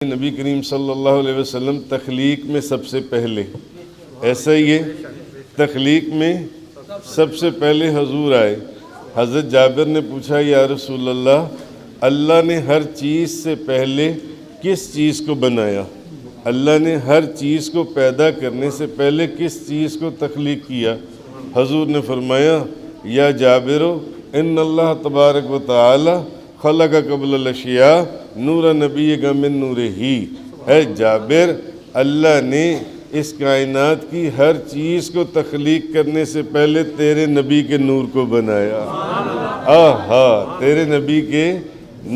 نبی کریم صلی اللہ علیہ وسلم تخلیق میں سب سے پہلے، ایسا ہی ہے، تخلیق میں سب سے پہلے حضور آئے۔ حضرت جابر نے پوچھا یا رسول اللہ، اللہ نے ہر چیز سے پہلے کس چیز کو بنایا؟ اللہ نے ہر چیز کو پیدا کرنے سے پہلے کس چیز کو تخلیق کیا؟ حضور نے فرمایا یا جابرو ان اللہ تبارک و تعالی خلق قبل الاشیاء نور نبی کا من نور ہی۔ اے جابر، اللہ نے اس کائنات کی ہر چیز کو تخلیق کرنے سے پہلے تیرے نبی کے نور کو بنایا۔ آہا، تیرے نبی کے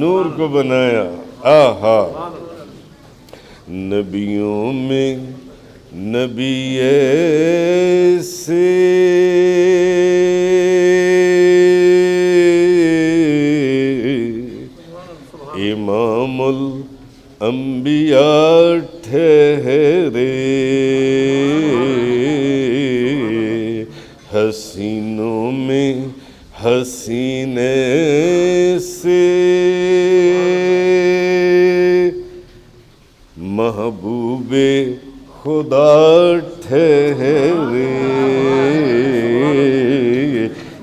نور کو بنایا۔ آہا، نبیوں میں نبی ایسے امام الانبیاء ٹھہرے، حسینوں میں حسین سے محبوب خدا ٹھہرے۔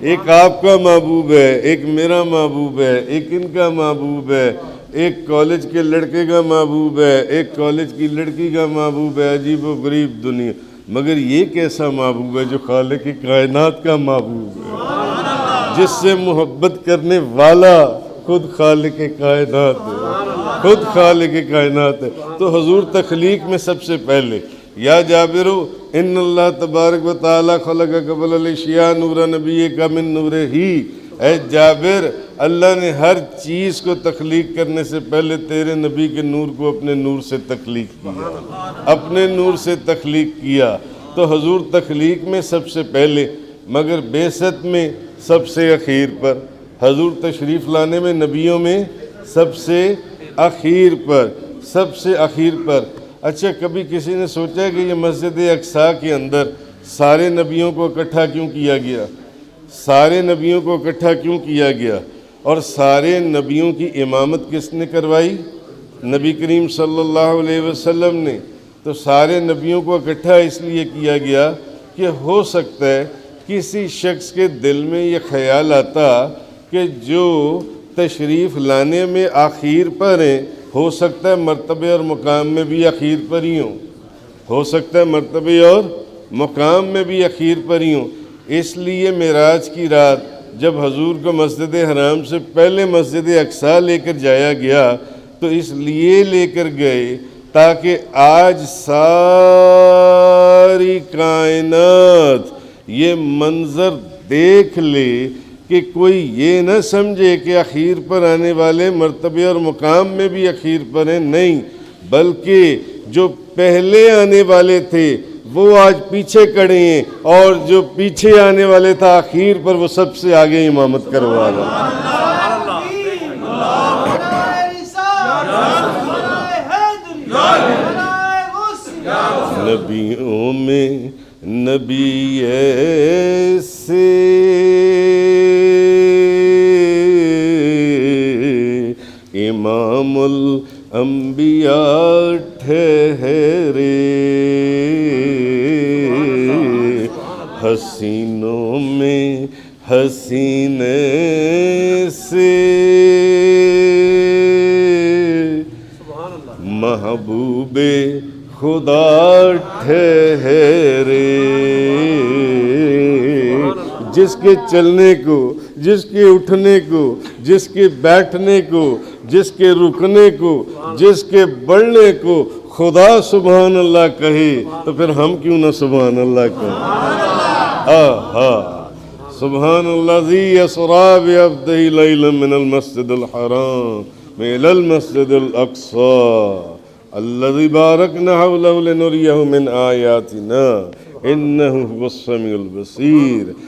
ایک آپ کا محبوب ہے، ایک میرا محبوب ہے، ایک ان کا محبوب ہے، ایک کالج کے لڑکے کا محبوب ہے، ایک کالج کی لڑکی کا محبوب ہے۔ عجیب و غریب دنیا، مگر یہ کیسا محبوب ہے جو خالق کائنات کا محبوب ہے، جس سے محبت کرنے والا خود خالق کائنات ہے، خود خالق کائنات ہے۔ تو حضور تخلیق میں سب سے پہلے، یا جابرو ان اللہ تبارک و تعالی خلق قبل الاشیاء نور نبی کا من نور ہی۔ اے جابر، اللہ نے ہر چیز کو تخلیق کرنے سے پہلے تیرے نبی کے نور کو اپنے نور سے تخلیق کیا، اپنے نور سے تخلیق کیا۔ تو حضور تخلیق میں سب سے پہلے، مگر بعثت میں سب سے اخیر پر، حضور تشریف لانے میں نبیوں میں سب سے اخیر پر، سب سے اخیر پر۔ اچھا، کبھی کسی نے سوچا کہ یہ مسجد اقصیٰ کے اندر سارے نبیوں کو اکٹھا کیوں کیا گیا؟ سارے نبیوں کو اکٹھا کیوں کیا گیا؟ اور سارے نبیوں کی امامت کس نے کروائی؟ نبی کریم صلی اللہ علیہ وسلم نے۔ تو سارے نبیوں کو اکٹھا اس لیے کیا گیا کہ ہو سکتا ہے کسی شخص کے دل میں یہ خیال آتا کہ جو تشریف لانے میں آخر پر ہیں، ہو سکتا ہے مرتبے اور مقام میں بھی آخر پر ہی ہوں، ہو سکتا ہے مرتبے اور مقام میں بھی آخر پر ہی ہوں۔ اس لیے معراج کی رات جب حضور کو مسجد حرام سے پہلے مسجد اقصیٰ لے کر جایا گیا تو اس لیے لے کر گئے تاکہ آج ساری کائنات یہ منظر دیکھ لے کہ کوئی یہ نہ سمجھے کہ اخیر پر آنے والے مرتبے اور مقام میں بھی اخیر پر ہیں، نہیں، بلکہ جو پہلے آنے والے تھے وہ آج پیچھے کھڑے ہیں، اور جو پیچھے آنے والے تھا اخیر پر وہ سب سے آگے امامت کروا رہا ہے۔ نبیوں میں نبی ایسے امام الانبیاء ٹھہرے، حسینوں میں حسین سے محبوب خدا ٹھہرے۔ جس کے چلنے کو، جس کے اٹھنے کو، جس کے بیٹھنے کو، جس کے رکنے کو، جس کے بڑھنے کو خدا سبحان اللہ کہے تو پھر ہم کیوں نہ سبحان اللہ کہیں؟ آہا، سبحان الذی اسریٰ بعبدہ لیلا من المسجد الحرام الی المسجد الاقصیٰ الذی بارکنا حولہ لنریہ من آیاتنا انہ هو السمیع البصیر۔